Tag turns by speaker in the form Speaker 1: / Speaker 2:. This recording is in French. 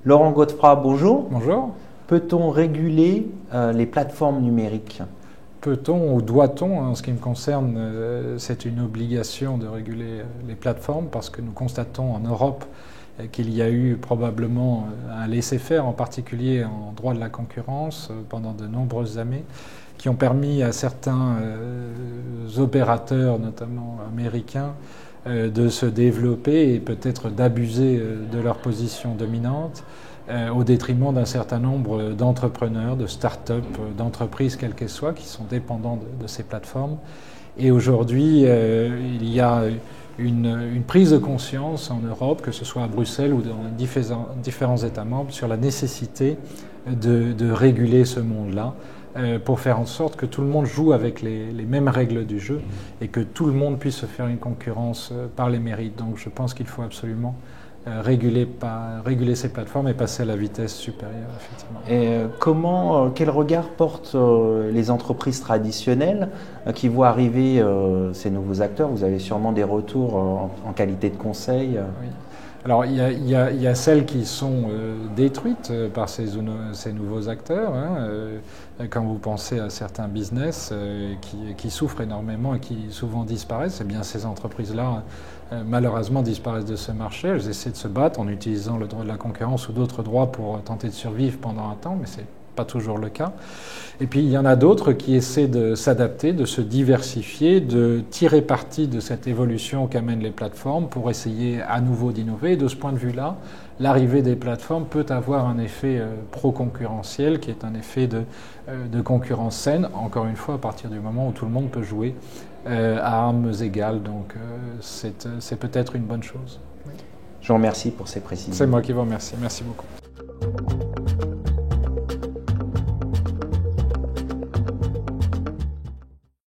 Speaker 1: Laurent Godefroy, bonjour.
Speaker 2: Bonjour.
Speaker 1: Peut-on réguler les plateformes numériques?
Speaker 2: Peut-on ou doit-on, en ce qui me concerne, c'est une obligation de réguler les plateformes parce que nous constatons en Europe qu'il y a eu probablement un laisser-faire, en particulier en droit de la concurrence, pendant de nombreuses années, qui ont permis à certains opérateurs, notamment américains, de se développer et peut-être d'abuser de leur position dominante au détriment d'un certain nombre d'entrepreneurs, de start-up, d'entreprises quelles qu'elles soient, qui sont dépendants de ces plateformes. Et aujourd'hui, il y a une prise de conscience en Europe, que ce soit à Bruxelles ou dans différents États membres, sur la nécessité de réguler ce monde-là pour faire en sorte que tout le monde joue avec les mêmes règles du jeu et que tout le monde puisse se faire une concurrence par les mérites. Donc je pense qu'il faut absolument réguler ces plateformes et passer à la vitesse supérieure, effectivement.
Speaker 1: Et quel regard portent les entreprises traditionnelles qui voient arriver ces nouveaux acteurs? Vous avez sûrement des retours en qualité de conseil.
Speaker 2: Oui. Alors, il y a celles qui sont détruites par ces nouveaux acteurs. Quand vous pensez à certains business qui souffrent énormément et qui souvent disparaissent, eh bien ces entreprises-là, malheureusement, disparaissent de ce marché. Elles essaient de se battre en utilisant le droit de la concurrence ou d'autres droits pour tenter de survivre pendant un temps, mais c'est pas toujours le cas. Et puis il y en a d'autres qui essaient de s'adapter, de se diversifier, de tirer parti de cette évolution qu'amènent les plateformes pour essayer à nouveau d'innover. Et de ce point de vue-là, l'arrivée des plateformes peut avoir un effet pro-concurrentiel qui est un effet de concurrence saine, encore une fois à partir du moment où tout le monde peut jouer à armes égales. Donc c'est peut-être une bonne chose.
Speaker 1: Je vous remercie pour ces précisions.
Speaker 2: C'est moi qui vous remercie. Merci beaucoup.